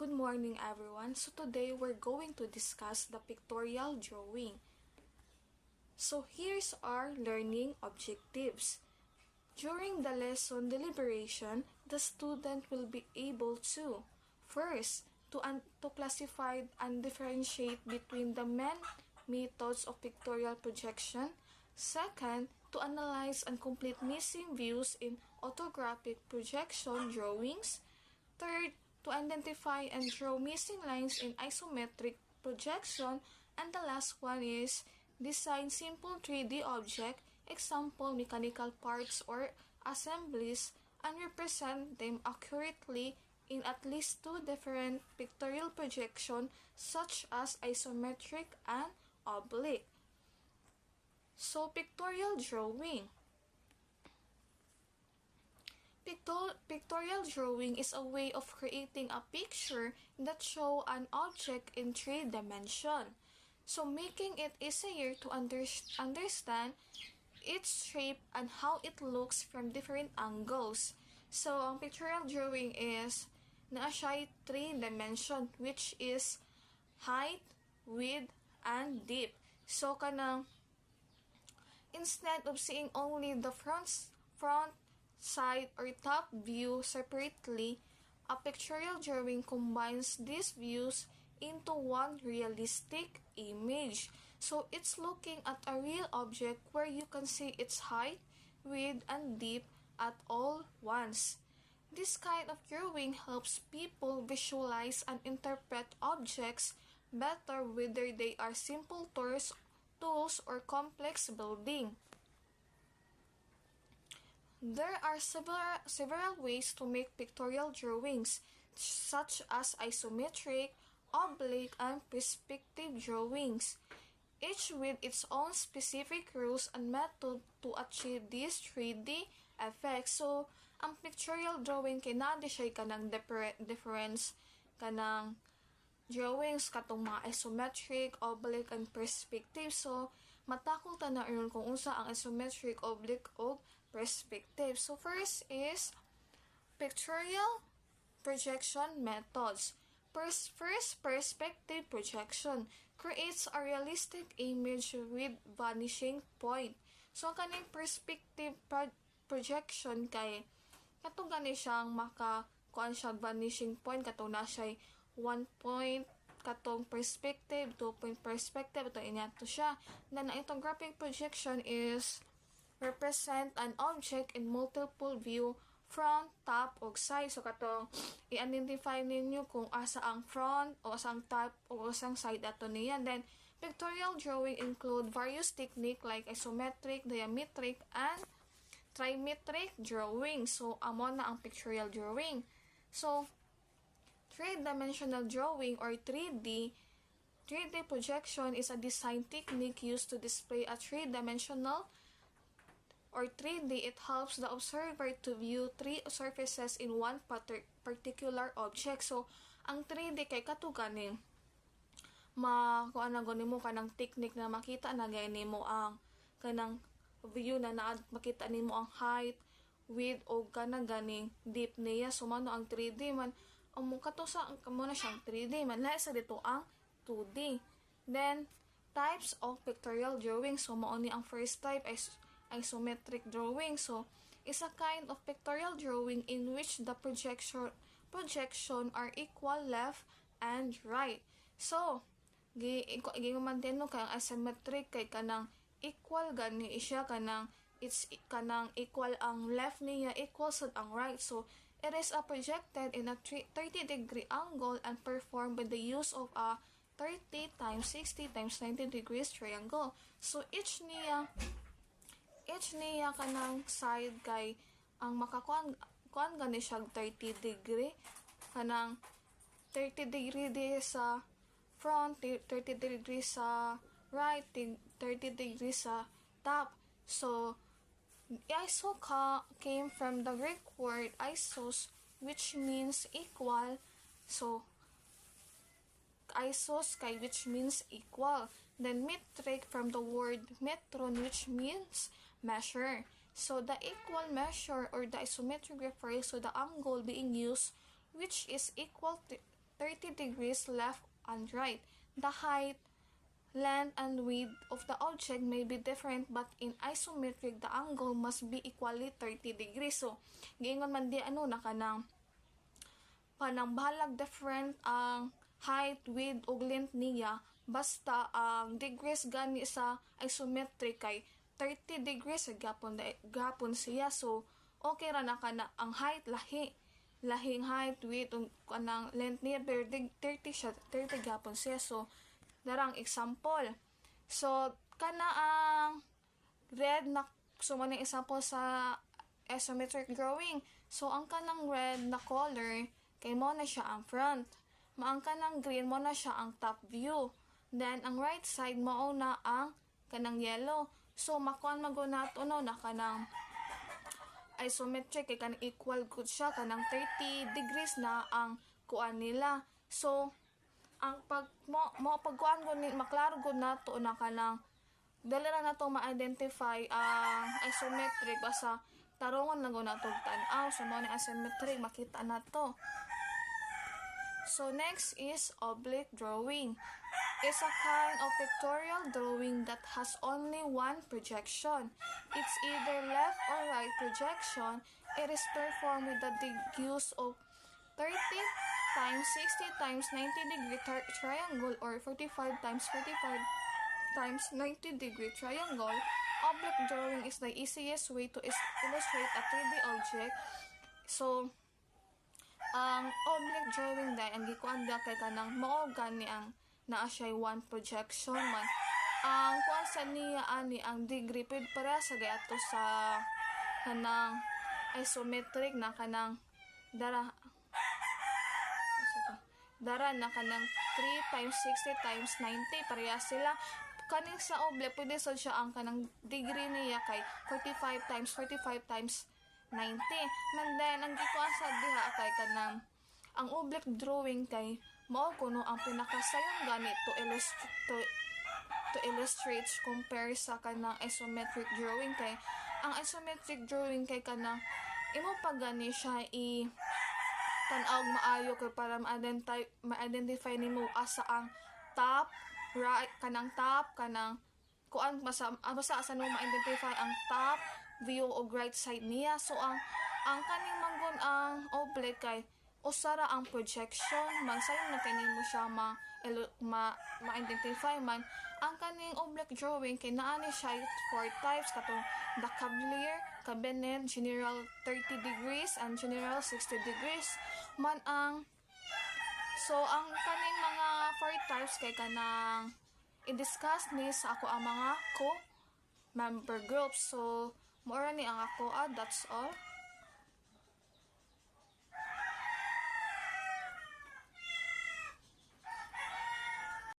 Good morning everyone. So today we're going to discuss the pictorial drawing. So here's our learning objectives. During the lesson deliberation, the student will be able to first, to classify and differentiate between the main methods of pictorial projection. Second, to analyze and complete missing views in orthographic projection drawings. Third, to identify and draw missing lines in isometric projection. And the last one is design simple 3D object, example mechanical parts or assemblies, and represent them accurately in at least two different pictorial projection such as isometric and oblique. So, pictorial drawing. Pictorial drawing is a way of creating a picture that shows an object in 3 dimensions. So, making it easier to understand its shape and how it looks from different angles. So, ang pictorial drawing is na siya 3 dimensions, which is height, width, and depth. So, kanang instead of seeing only the front, side, or top view separately, a pictorial drawing combines these views into one realistic image. So, it's looking at a real object where you can see its height, width, and depth at all once. This kind of drawing helps people visualize and interpret objects better, whether they are simple tools or complex building. There are several ways to make pictorial drawings, such as isometric, oblique, and perspective drawings, each with its own specific rules and method to achieve this 3D effect. So, ang pictorial drawing kinadi siya kanang difference kanang drawings katong mga isometric, oblique, and perspective. So, matakol ta na yun kung unsa ang isometric, oblique, o perspective. So, first is pictorial projection methods. First, perspective projection creates a realistic image with vanishing point. So, kaning perspective projection kay katong gani siyang kuan siya vanishing point, katong na siya 1 point katong perspective, 2 point perspective, ito inyato siya. Then, ang itong graphic projection is represent an object in multiple view, front, top, o side. So, katong i-identify ninyo kung asa ang front, o asa ang top, o asa ang side ato niya. Then, pictorial drawing include various technique like isometric, diametric, and trimetric drawing. So, amo na ang pictorial drawing. So, 3-dimensional drawing or 3D projection is a design technique used to display a 3-dimensional or 3D. It helps the observer to view 3 surfaces in one particular object. So, ang 3D kay katuganing kuan na gani mo kanang technique na makita na gani mo ang kanang view na makita nimo ang height, width, o kanang ganing depth niya. So, mano ang 3D man kato sa muna siyang 3D man lahi sa dito ang 2D. Then, types of pictorial drawing. So, mao ni ang first type is isometric drawing. So, is a kind of pictorial drawing in which the projection are equal left and right. So, gimamantin no kay ang isometric kay kanang equal gani siya kanang kanang equal ang left niya equal sa ang right. So, it is projected in a 30-degree angle and performed by the use of a 30 times 60 times 90 degrees triangle. So, each niya kanang side kay ang makakuan gani siya 30 degree kanang 30 degree di sa front, 30 degree sa right, 30 degree sa top. So, iso came from the Greek word isos, which means equal. So, isos kay which means equal. Then metric from the word metron, which means measure. So, the equal measure or the isometric refers to the angle being used, which is equal 30 degrees left and right. The height, length, and width of the object may be different, but in isometric, the angle must be equally 30 degrees. So, giingon man di na kanang bahalag different ang height, width, ug length niya, basta ang degrees gani sa isometric kay 30 degrees gapon siya. So, okay ra na kana ang height lahing height, width, ug kanang length niya, pero 30 siya, 30 gapon siya. So, darang example. So, kana ang red na maning example sa isometric drawing. So, ang kanang red na color kay mo na siya ang front. Ang kanang green mo na siya ang top view. Then, ang right side mo na ang kanang yellow. So, makuan nato na kanang isometric kay kanang equal good siya, kanang 30 degrees na ang kuan nila. So, ang pagkuan gud ni maklaro gud nato na kanang dali ra nato ma-identify ang isometric basta tarungon lang gud nato tan-aw. So, mo ni isometric makita nato. So, next is oblique drawing. It's a kind of pictorial drawing that has only one projection. It's either left or right projection. It is performed with the use of 30 times 60 times 90 degree triangle or 45 times 45 times 90 degree triangle. Oblique drawing is the easiest way to illustrate a 3D object. So, ang oblique drawing dahil ang gikuan da kay kanang mao gani ang naa siya one projection man. Ang kuan sa niya ani ang degree pwede para sa gato sa kanang isometric na kanang dara na kanang 3 times 60 times 90 pareha sila. Kaning sa oblique pwede sad siya ang kanang degree niya kay 45 times 45 times 90. Man then ang gikuan sa diha kay kanang ang oblique drawing kay mao kuno ang pinakasayon gani to illustrate compare sa kanang isometric drawing kay ang isometric drawing kay kanang imo pa gani siya tan-aw maayo kay para ma-identify nimo asa ang top right kanang kuan basta asa mo ma-identify ang top view o right side niya. So ang kaning manggon ang oblique kay usara ang projection man sayon na kanimo siya ma-identify man. Ang kaning oblique drawing kay naani siya 4 types katong the cavalier, cabinet, general 30 degrees and general 60 degrees man ang ang kaning mga 4 types kay kanang i-discuss ni sa ako ang mga member groups. So mora ni ang ako that's all.